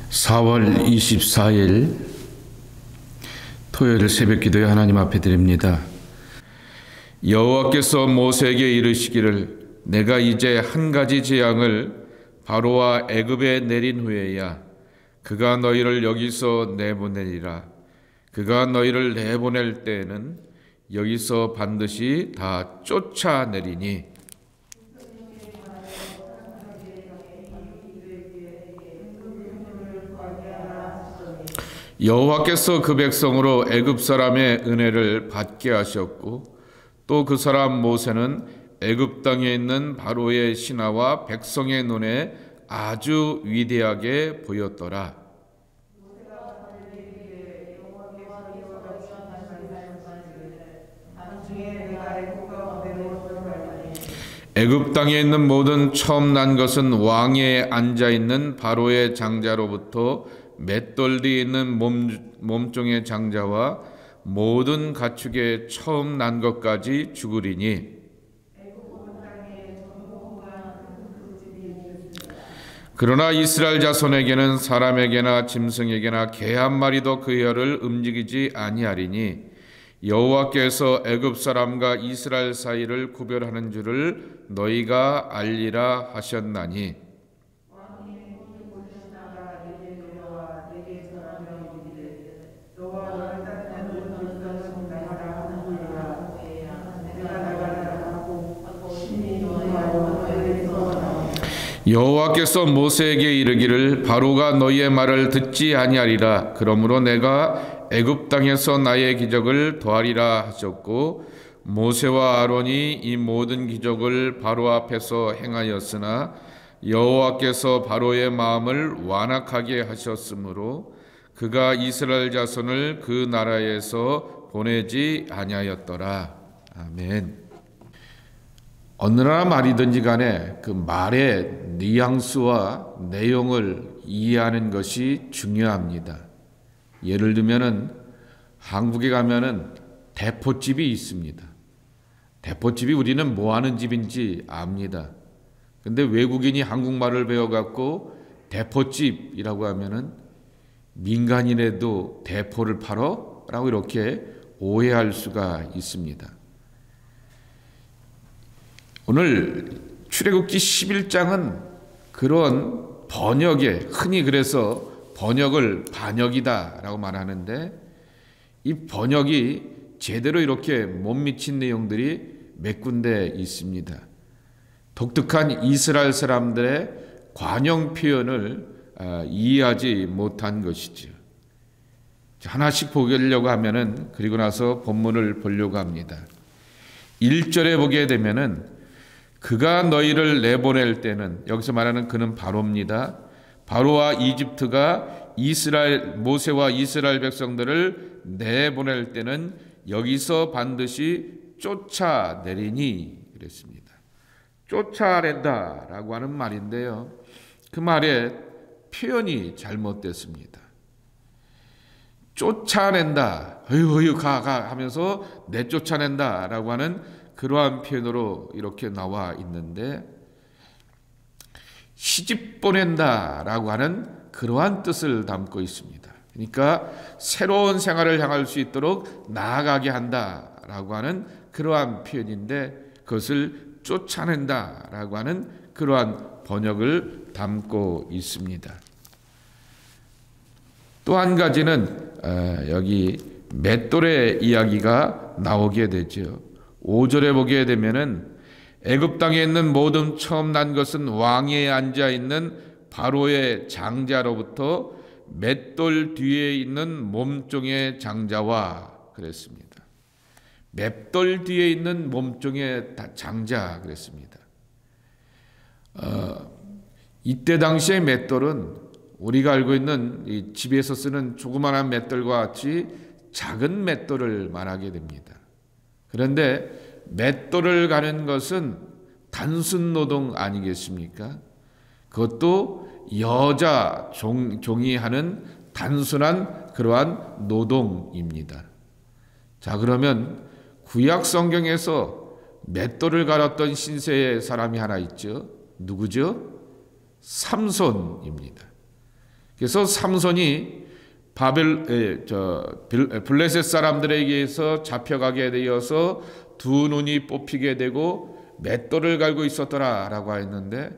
4월 24일 토요일 새벽기도에 하나님 앞에 드립니다. 여호와께서 모세에게 이르시기를 내가 이제 한 가지 재앙을 바로와 애굽에 내린 후에야 그가 너희를 여기서 내보내리라. 그가 너희를 내보낼 때에는 여기서 반드시 다 쫓아내리니 여호와께서 그 백성으로 애굽 사람의 은혜를 받게 하셨고 또 그 사람 모세는 애굽 땅에 있는 바로의 신하와 백성의 눈에 아주 위대하게 보였더라. 애굽 땅에 있는 모든 처음 난 것은 왕에 앉아 있는 바로의 장자로부터 맷돌 뒤에 있는 몸종의 장자와 모든 가축의 처음 난 것까지 죽으리니 그러나 이스라엘 자손에게는 사람에게나 짐승에게나 개 한 마리도 그 혀를 움직이지 아니하리니 여호와께서 애굽 사람과 이스라엘 사이를 구별하는 줄을 너희가 알리라 하셨나니 여호와께서 모세에게 이르기를 바로가 너희의 말을 듣지 아니하리라. 그러므로 내가 애굽 땅에서 나의 기적을 더하리라 하셨고 모세와 아론이 이 모든 기적을 바로 앞에서 행하였으나 여호와께서 바로의 마음을 완악하게 하셨으므로 그가 이스라엘 자손을 그 나라에서 보내지 아니하였더라. 아멘. 어느 나라 말이든지 간에 그 말의 뉘앙스와 내용을 이해하는 것이 중요합니다. 예를 들면은 한국에 가면은 대포집이 있습니다. 대포집이 우리는 뭐 하는 집인지 압니다. 근데 외국인이 한국말을 배워갖고 대포집이라고 하면은 민간인에도 대포를 팔어? 라고 이렇게 오해할 수가 있습니다. 오늘 출애굽기 11장은 그런 번역에 흔히 그래서 번역을 반역이다라고 말하는데 이 번역이 제대로 이렇게 못 미친 내용들이 몇 군데 있습니다. 독특한 이스라엘 사람들의 관용 표현을 이해하지 못한 것이죠. 하나씩 보려고 하면은 그리고 나서 본문을 보려고 합니다. 1절에 보게 되면은 그가 너희를 내보낼 때는 여기서 말하는 그는 바로입니다. 바로와 이집트가 모세와 이스라엘 백성들을 내보낼 때는 여기서 반드시 쫓아내리니 그랬습니다. 쫓아낸다라고 하는 말인데요. 그 말의 표현이 잘못됐습니다. 쫓아낸다, 어휴 가 하면서 내쫓아낸다라고 하는 그러한 표현으로 이렇게 나와 있는데 시집 보낸다라고 하는 그러한 뜻을 담고 있습니다. 그러니까 새로운 생활을 향할 수 있도록 나아가게 한다라고 하는 그러한 표현인데 그것을 쫓아낸다라고 하는 그러한 번역을 담고 있습니다. 또 한 가지는 여기 맷돌의 이야기가 나오게 되죠. 5절에 보게 되면은 애굽 땅에 있는 모든 처음 난 것은 왕위에 앉아 있는 바로의 장자로부터 맷돌 뒤에 있는 몸종의 장자와 그랬습니다. 맷돌 뒤에 있는 몸종의 장자 그랬습니다. 이때 당시의 맷돌은 우리가 알고 있는 이 집에서 쓰는 조그마한 맷돌과 같이 작은 맷돌을 말하게 됩니다. 그런데 맷돌을 가는 것은 단순 노동 아니겠습니까? 그것도 여자 종이 하는 단순한 그러한 노동입니다. 자, 그러면 구약 성경에서 맷돌을 갈았던 신세의 사람이 하나 있죠. 누구죠? 삼손입니다. 그래서 삼손이 블레셋 사람들에게 의해서 잡혀가게 되어서 두 눈이 뽑히게 되고 맷돌을 갈고 있었더라라고 했는데,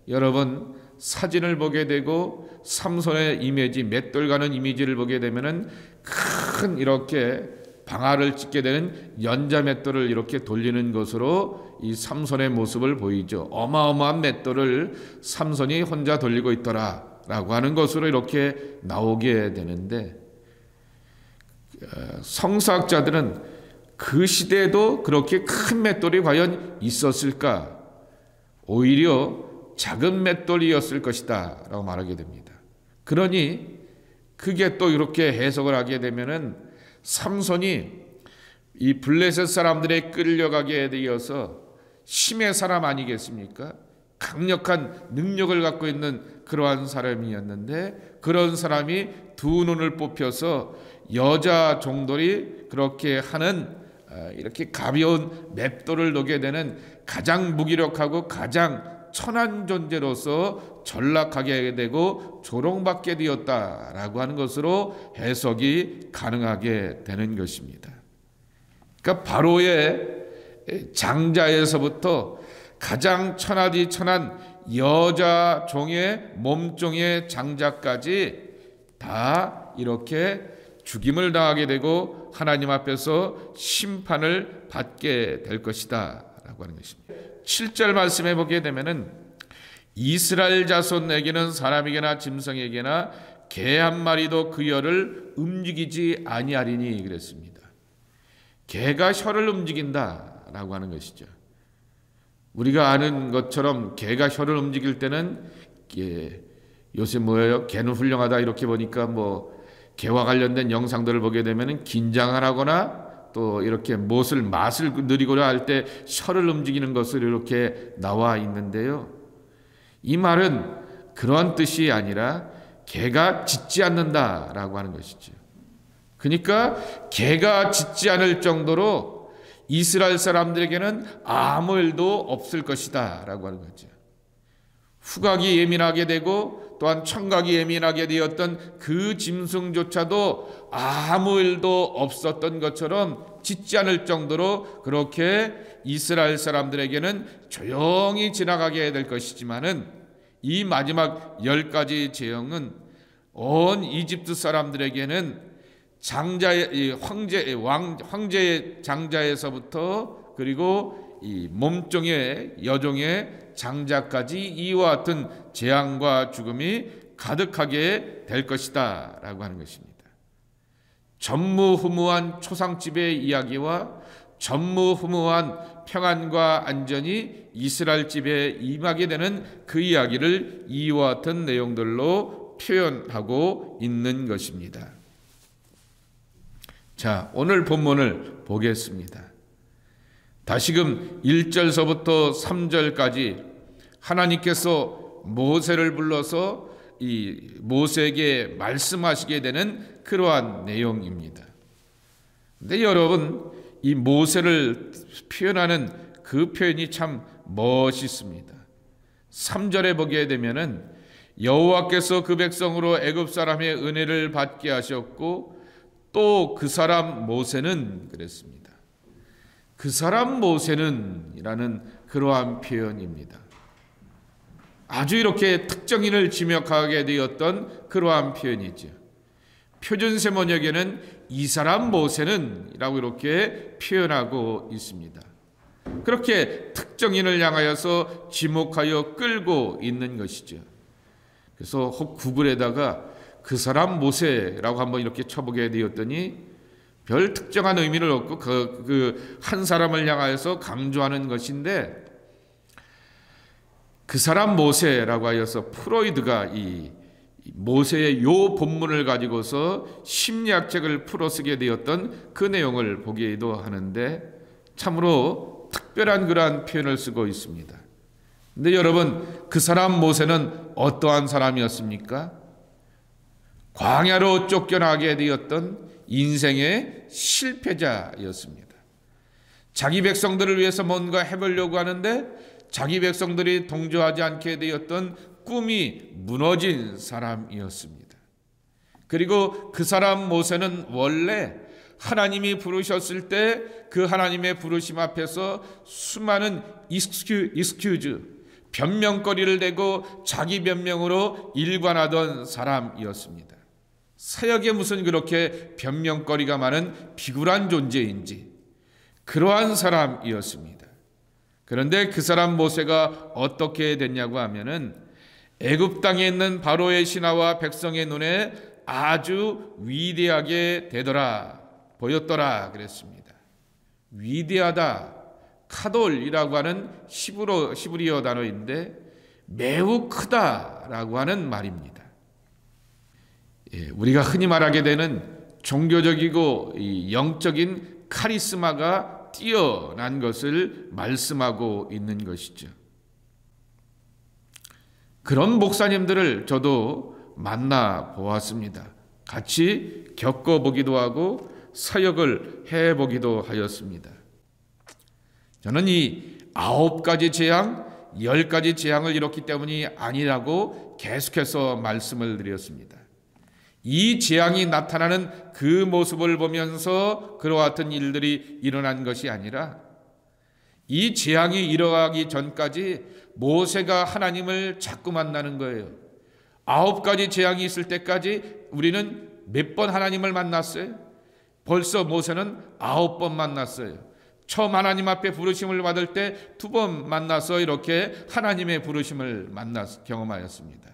여러분 사진을 보게 되고 삼손의 이미지, 맷돌 가는 이미지를 보게 되면은 큰 이렇게 방아를 찢게 되는 연자 맷돌을 이렇게 돌리는 것으로 이 삼손의 모습을 보이죠. 어마어마한 맷돌을 삼손이 혼자 돌리고 있더라라고 하는 것으로 이렇게 나오게 되는데, 성서학자들은 그 시대에도 그렇게 큰 맷돌이 과연 있었을까? 오히려 작은 맷돌이었을 것이다 라고 말하게 됩니다. 그러니 그게 또 이렇게 해석을 하게 되면은 삼손이 이 블레셋 사람들에 끌려가게 되어서 심의 사람 아니겠습니까? 강력한 능력을 갖고 있는 그러한 사람이었는데, 그런 사람이 두 눈을 뽑혀서 여자 종들이 그렇게 하는 이렇게 가벼운 맷돌을 놓게 되는 가장 무기력하고 가장 천한 존재로서 전락하게 되고 조롱받게 되었다라고 하는 것으로 해석이 가능하게 되는 것입니다. 그러니까 바로의 장자에서부터 가장 천하디 천한 여자 종의 몸종의 장자까지 다 이렇게 죽임을 당하게 되고 하나님 앞에서 심판을 받게 될 것이다 라고 하는 것입니다. 7절 말씀에 보게 되면은 이스라엘 자손에게는 사람에게나 짐승에게나 개 한 마리도 그 혀를 움직이지 아니하리니 그랬습니다. 개가 혀를 움직인다라고 하는 것이죠. 우리가 아는 것처럼 개가 혀를 움직일 때는 요새 뭐예요? 개는 훌륭하다 이렇게 보니까 뭐 개와 관련된 영상들을 보게 되면 긴장을 하거나 또 이렇게 맛을 느리고자 할 때 혀를 움직이는 것을 이렇게 나와 있는데요. 이 말은 그런 뜻이 아니라 개가 짖지 않는다라고 하는 것이죠. 그러니까 개가 짖지 않을 정도로 이스라엘 사람들에게는 아무 일도 없을 것이다 라고 하는 거죠. 후각이 예민하게 되고 또한 청각이 예민하게 되었던 그 짐승조차도 아무 일도 없었던 것처럼 짖지 않을 정도로 그렇게 이스라엘 사람들에게는 조용히 지나가게 될 것이지만은, 이 마지막 10가지 재앙은 온 이집트 사람들에게는 황제의 장자에서부터 그리고 이 몸종의 여종의 장자까지 이와 같은 재앙과 죽음이 가득하게 될 것이다 라고 하는 것입니다. 전무후무한 초상집의 이야기와 전무후무한 평안과 안전이 이스라엘 집에 임하게 되는 그 이야기를 이와 같은 내용들로 표현하고 있는 것입니다. 자, 오늘 본문을 보겠습니다. 다시금 1절서부터 3절까지 하나님께서 모세를 불러서 이 모세에게 말씀하시게 되는 그러한 내용입니다. 근데 여러분, 이 모세를 표현하는 그 표현이 참 멋있습니다. 3절에 보게 되면은 여호와께서 그 백성으로 애굽 사람의 은혜를 받게 하셨고 또 그 사람 모세는 그랬습니다. 그 사람 모세는 이라는 그러한 표현입니다. 아주 이렇게 특정인을 지명하게 되었던 그러한 표현이죠. 표준세 번역에는 이 사람 모세는 이라고 이렇게 표현하고 있습니다. 그렇게 특정인을 향하여서 지목하여 끌고 있는 것이죠. 그래서 혹 구글에다가 그 사람 모세라고 한번 이렇게 쳐보게 되었더니 별 특정한 의미를 얻고 그 한 사람을 향하여서 강조하는 것인데, 그 사람 모세라고 하여서 프로이드가 이 모세의 요 본문을 가지고서 심리학책을 풀어 쓰게 되었던 그 내용을 보기도 하는데 참으로 특별한 그러한 표현을 쓰고 있습니다. 근데 여러분, 그 사람 모세는 어떠한 사람이었습니까? 광야로 쫓겨나게 되었던 인생의 실패자였습니다. 자기 백성들을 위해서 뭔가 해보려고 하는데 자기 백성들이 동조하지 않게 되었던 꿈이 무너진 사람이었습니다. 그리고 그 사람 모세는 원래 하나님이 부르셨을 때 그 하나님의 부르심 앞에서 수많은 익스큐즈, 변명거리를 대고 자기 변명으로 일관하던 사람이었습니다. 사역에 무슨 그렇게 변명거리가 많은 비굴한 존재인지 그러한 사람이었습니다. 그런데 그 사람 모세가 어떻게 됐냐고 하면은 애굽 땅에 있는 바로의 신하와 백성의 눈에 아주 위대하게 되더라, 보였더라 그랬습니다. 위대하다, 카돌이라고 하는 히브리어 단어인데 매우 크다라고 하는 말입니다. 우리가 흔히 말하게 되는 종교적이고 영적인 카리스마가 뛰어난 것을 말씀하고 있는 것이죠. 그런 목사님들을 저도 만나 보았습니다. 같이 겪어보기도 하고 사역을 해보기도 하였습니다. 저는 이 9가지 재앙, 10가지 재앙을 이뤘기 때문이 아니라고 계속해서 말씀을 드렸습니다. 이 재앙이 나타나는 그 모습을 보면서 그와 같은 일들이 일어난 것이 아니라 이 재앙이 일어나기 전까지 모세가 하나님을 자꾸 만나는 거예요. 9가지 재앙이 있을 때까지 우리는 몇 번 하나님을 만났어요? 벌써 모세는 9번 만났어요. 처음 하나님 앞에 부르심을 받을 때 2번 만나서 이렇게 하나님의 부르심을 경험하였습니다.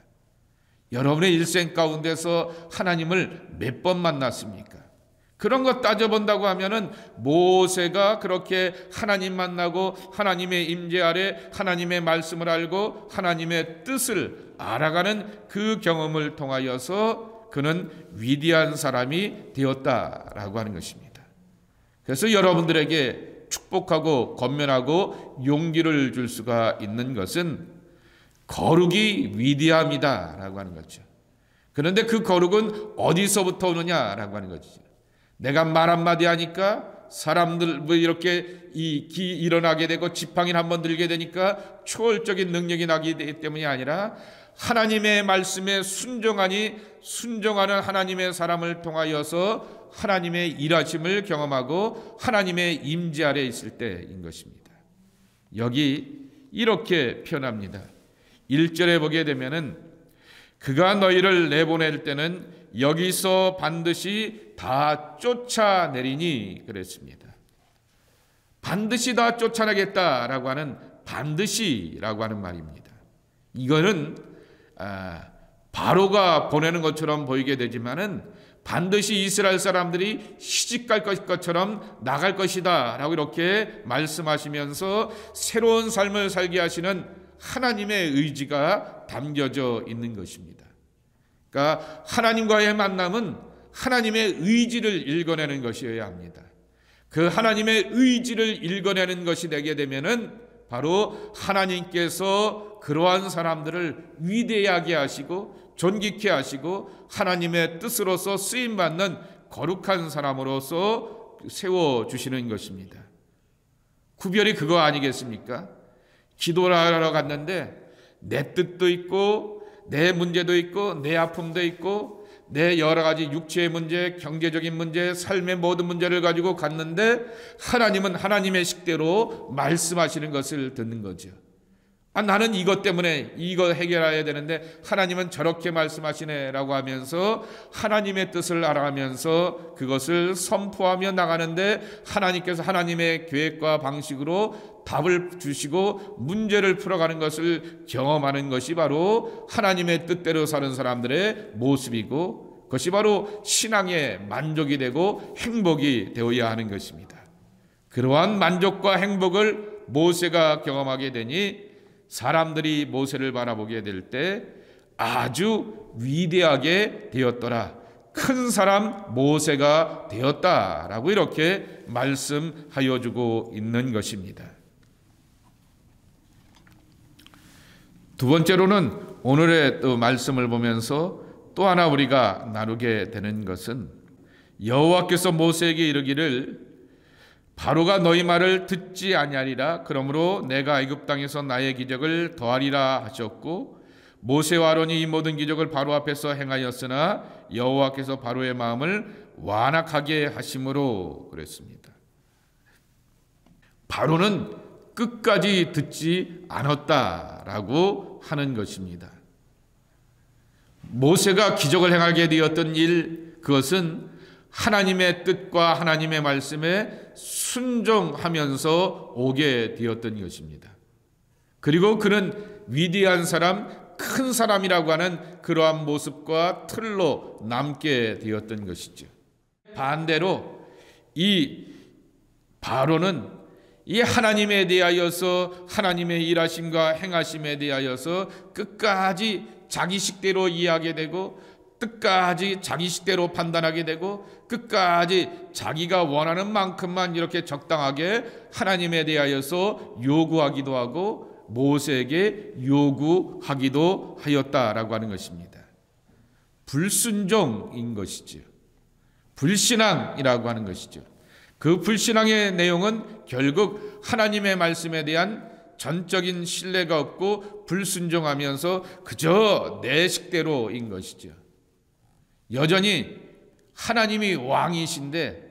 여러분의 일생 가운데서 하나님을 몇 번 만났습니까? 그런 것 따져본다고 하면은 모세가 그렇게 하나님 만나고 하나님의 임재 아래 하나님의 말씀을 알고 하나님의 뜻을 알아가는 그 경험을 통하여서 그는 위대한 사람이 되었다라고 하는 것입니다. 그래서 여러분들에게 축복하고 권면하고 용기를 줄 수가 있는 것은 거룩이 위대함이다라고 하는 거죠. 그런데 그 거룩은 어디서부터 오느냐라고 하는 거죠. 내가 말 한마디 하니까 사람들 이렇게 일어나게 되고 지팡이를 한번 들게 되니까 초월적인 능력이 나기 때문이 아니라 하나님의 말씀에 순종하는 하나님의 사람을 통하여서 하나님의 일하심을 경험하고 하나님의 임재 아래 있을 때인 것입니다. 여기 이렇게 표현합니다. 1절에 보게 되면은 그가 너희를 내보낼 때는 여기서 반드시 다 쫓아내리니 그랬습니다. 반드시 다 쫓아내겠다라고 하는 반드시라고 하는 말입니다. 이거는 바로가 보내는 것처럼 보이게 되지만은 반드시 이스라엘 사람들이 시집갈 것처럼 나갈 것이다 라고 이렇게 말씀하시면서 새로운 삶을 살게 하시는 하나님의 의지가 담겨져 있는 것입니다. 그러니까 하나님과의 만남은 하나님의 의지를 읽어내는 것이어야 합니다. 그 하나님의 의지를 읽어내는 것이 되게 되면은 바로 하나님께서 그러한 사람들을 위대하게 하시고 존귀케 하시고 하나님의 뜻으로서 쓰임받는 거룩한 사람으로서 세워주시는 것입니다. 구별이 그거 아니겠습니까? 기도를 하러 갔는데 내 뜻도 있고 내 문제도 있고 내 아픔도 있고 내 여러 가지 육체의 문제, 경제적인 문제, 삶의 모든 문제를 가지고 갔는데 하나님은 하나님의 식대로 말씀하시는 것을 듣는 거죠. 나는 이것 때문에 이거 해결해야 되는데 하나님은 저렇게 말씀하시네라고 하면서 하나님의 뜻을 알아가면서 그것을 선포하며 나가는데 하나님께서 하나님의 계획과 방식으로 답을 주시고 문제를 풀어가는 것을 경험하는 것이 바로 하나님의 뜻대로 사는 사람들의 모습이고 그것이 바로 신앙의 만족이 되고 행복이 되어야 하는 것입니다. 그러한 만족과 행복을 모세가 경험하게 되니 사람들이 모세를 바라보게 될 때 아주 위대하게 되었더라. 큰 사람 모세가 되었다라고 이렇게 말씀하여 주고 있는 것입니다. 두 번째로는 오늘의 또 말씀을 보면서 또 하나 우리가 나누게 되는 것은 여호와께서 모세에게 이르기를 바로가 너희 말을 듣지 아니하리라. 그러므로 내가 애굽 땅에서 나의 기적을 더하리라 하셨고 모세와 아론이 이 모든 기적을 바로 앞에서 행하였으나 여호와께서 바로의 마음을 완악하게 하심으로 그랬습니다. 바로는 끝까지 듣지 않았다라고 하는 것입니다. 모세가 기적을 행하게 되었던 일, 그것은 하나님의 뜻과 하나님의 말씀에 순종하면서 오게 되었던 것입니다. 그리고 그는 위대한 사람, 큰 사람이라고 하는 그러한 모습과 틀로 남게 되었던 것이죠. 반대로 이 바로는 이 하나님에 대하여서, 하나님의 일하심과 행하심에 대하여서 끝까지 자기 식대로 이해하게 되고, 끝까지 자기 식대로 판단하게 되고, 끝까지 자기가 원하는 만큼만 이렇게 적당하게 하나님에 대하여서 요구하기도 하고 모세에게 요구하기도 하였다라고 하는 것입니다. 불순종인 것이죠. 불신앙이라고 하는 것이죠. 그 불신앙의 내용은 결국 하나님의 말씀에 대한 전적인 신뢰가 없고 불순종하면서 그저 내 식대로인 것이죠. 여전히 하나님이 왕이신데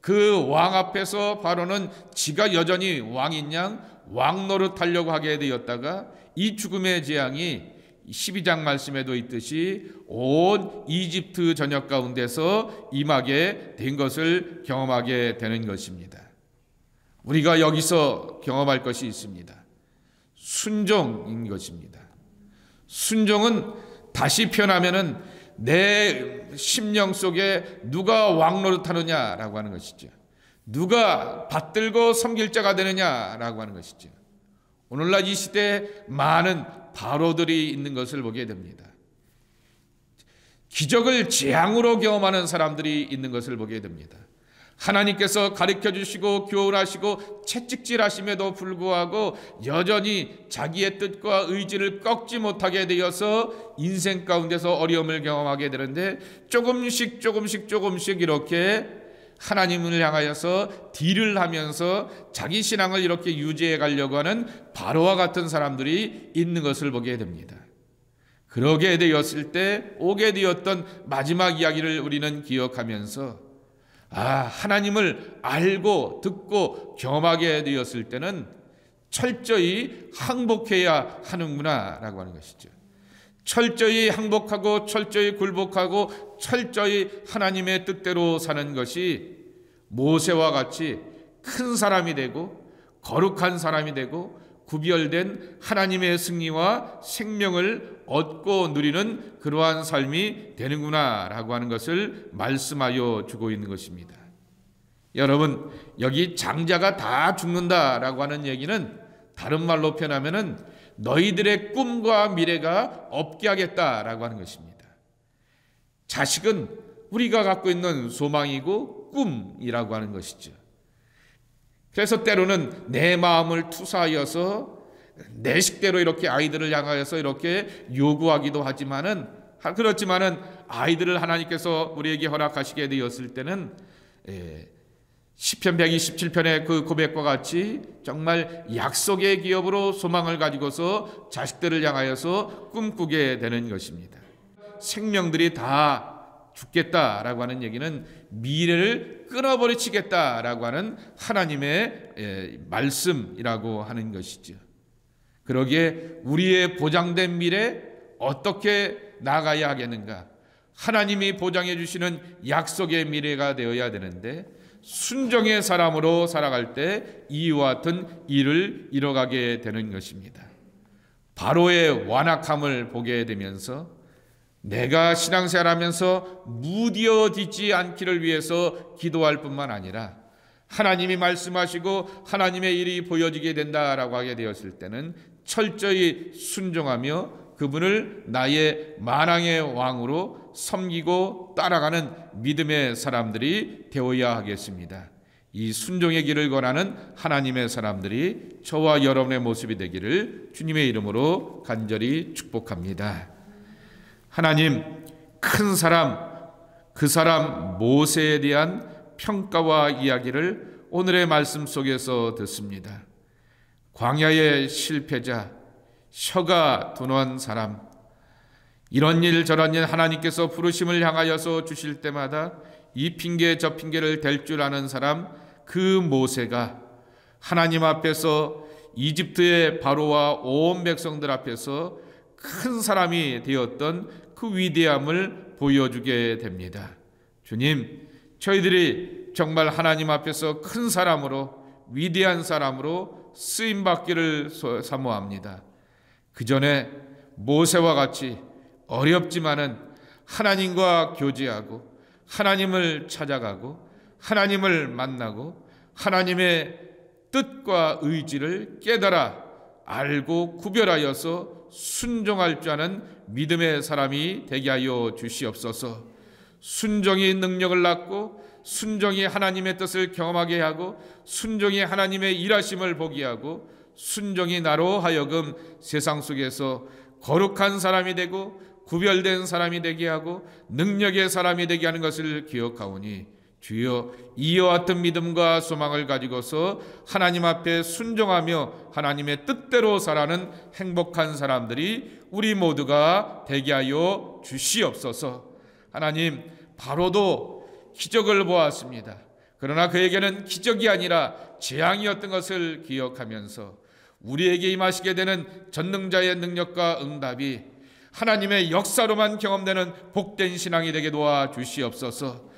그 왕 앞에서 바로는 지가 여전히 왕인 양 왕노릇하려고 하게 되었다가 이 죽음의 재앙이 12장 말씀에도 있듯이 온 이집트 전역 가운데서 임하게 된 것을 경험하게 되는 것입니다. 우리가 여기서 경험할 것이 있습니다. 순종인 것입니다. 순종은 다시 표현하면은 내 심령 속에 누가 왕노릇하느냐라고 하는 것이죠. 누가 받들고 섬길 자가 되느냐라고 하는 것이죠. 오늘날 이 시대에 많은 바로들이 있는 것을 보게 됩니다. 기적을 재앙으로 경험하는 사람들이 있는 것을 보게 됩니다. 하나님께서 가르쳐 주시고 교훈하시고 채찍질하심에도 불구하고 여전히 자기의 뜻과 의지를 꺾지 못하게 되어서 인생 가운데서 어려움을 경험하게 되는데 조금씩 이렇게 하나님을 향하여서 딜을 하면서 자기 신앙을 이렇게 유지해 가려고 하는 바로와 같은 사람들이 있는 것을 보게 됩니다. 그러게 되었을 때 오게 되었던 마지막 이야기를 우리는 기억하면서 하나님을 알고 듣고 경험하게 되었을 때는 철저히 항복해야 하는구나 라고 하는 것이죠. 철저히 항복하고 철저히 굴복하고 철저히 하나님의 뜻대로 사는 것이 모세와 같이 큰 사람이 되고 거룩한 사람이 되고 구별된 하나님의 승리와 생명을 얻고 누리는 그러한 삶이 되는구나 라고 하는 것을 말씀하여 주고 있는 것입니다. 여러분, 여기 장자가 다 죽는다라고 하는 얘기는 다른 말로 표현하면은 너희들의 꿈과 미래가 없게 하겠다라고 하는 것입니다. 자식은 우리가 갖고 있는 소망이고 꿈이라고 하는 것이죠. 그래서 때로는 내 마음을 투사하여서 내 식대로 이렇게 아이들을 향하여서 이렇게 요구하기도 하지만은, 그렇지만은 아이들을 하나님께서 우리에게 허락하시게 되었을 때는 시편 127편의 그 고백과 같이 정말 약속의 기업으로 소망을 가지고서 자식들을 향하여서 꿈꾸게 되는 것입니다. 생명들이 다 죽겠다라고 하는 얘기는 미래를 끊어버리치겠다라고 하는 하나님의 말씀이라고 하는 것이죠. 그러기에 우리의 보장된 미래 어떻게 나가야 하겠는가? 하나님이 보장해 주시는 약속의 미래가 되어야 되는데 순종의 사람으로 살아갈 때 이와 같은 일을 이뤄가게 되는 것입니다. 바로의 완악함을 보게 되면서 내가 신앙생활하면서 무디어지지 않기를 위해서 기도할 뿐만 아니라 하나님이 말씀하시고 하나님의 일이 보여지게 된다라고 하게 되었을 때는 철저히 순종하며 그분을 나의 만왕의 왕으로 섬기고 따라가는 믿음의 사람들이 되어야 하겠습니다. 이 순종의 길을 권하는 하나님의 사람들이 저와 여러분의 모습이 되기를 주님의 이름으로 간절히 축복합니다. 하나님, 큰 사람, 그 사람 모세에 대한 평가와 이야기를 오늘의 말씀 속에서 듣습니다. 광야의 실패자, 혀가 둔한 사람, 이런 일 저런 일 하나님께서 부르심을 향하여서 주실 때마다 이 핑계 저 핑계를 댈 줄 아는 사람, 그 모세가 하나님 앞에서 이집트의 바로와 온 백성들 앞에서 큰 사람이 되었던 그 위대함을 보여주게 됩니다. 주님, 저희들이 정말 하나님 앞에서 큰 사람으로, 위대한 사람으로 쓰임받기를 사모합니다. 그 전에 모세와 같이 어렵지만은 하나님과 교제하고 하나님을 찾아가고 하나님을 만나고 하나님의 뜻과 의지를 깨달아 알고 구별하여서 순종할 줄 아는 믿음의 사람이 되게 하여 주시옵소서. 순종이 능력을 낳고 순종이 하나님의 뜻을 경험하게 하고 순종이 하나님의 일하심을 보게 하고 순종이 나로 하여금 세상 속에서 거룩한 사람이 되고 구별된 사람이 되게 하고 능력의 사람이 되게 하는 것을 기억하오니 주여, 이와 같은 믿음과 소망을 가지고서 하나님 앞에 순종하며 하나님의 뜻대로 살아가는 행복한 사람들이 우리 모두가 되게 하여 주시옵소서. 하나님, 바로도 기적을 보았습니다. 그러나 그에게는 기적이 아니라 재앙이었던 것을 기억하면서 우리에게 임하시게 되는 전능자의 능력과 응답이 하나님의 역사로만 경험되는 복된 신앙이 되게 도와주시옵소서.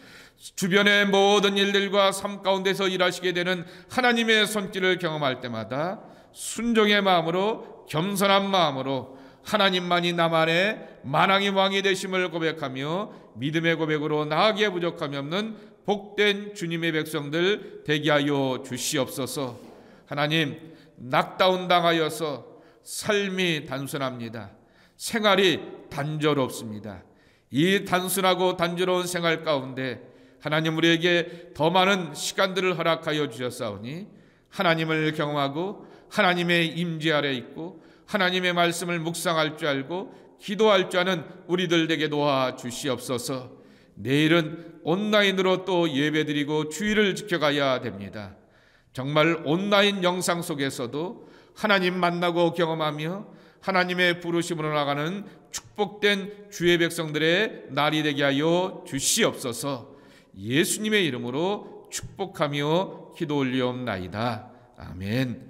주변의 모든 일들과 삶 가운데서 일하시게 되는 하나님의 손길을 경험할 때마다 순종의 마음으로, 겸손한 마음으로 하나님만이 나만의 만왕의 왕이 되심을 고백하며 믿음의 고백으로 나아가기에 부족함이 없는 복된 주님의 백성들 되게 하여 주시옵소서. 하나님, 낙다운 당하여서 삶이 단순합니다. 생활이 단조롭습니다. 이 단순하고 단조로운 생활 가운데 하나님 우리에게 더 많은 시간들을 허락하여 주셨사오니 하나님을 경험하고 하나님의 임재 아래 있고 하나님의 말씀을 묵상할 줄 알고 기도할 줄 아는 우리들 되게 도와주시옵소서. 내일은 온라인으로 또 예배드리고 주일을 지켜가야 됩니다. 정말 온라인 영상 속에서도 하나님 만나고 경험하며 하나님의 부르심으로 나가는 축복된 주의 백성들의 날이 되게 하여 주시옵소서. 예수님의 이름으로 축복하며 기도 올리옵나이다. 아멘.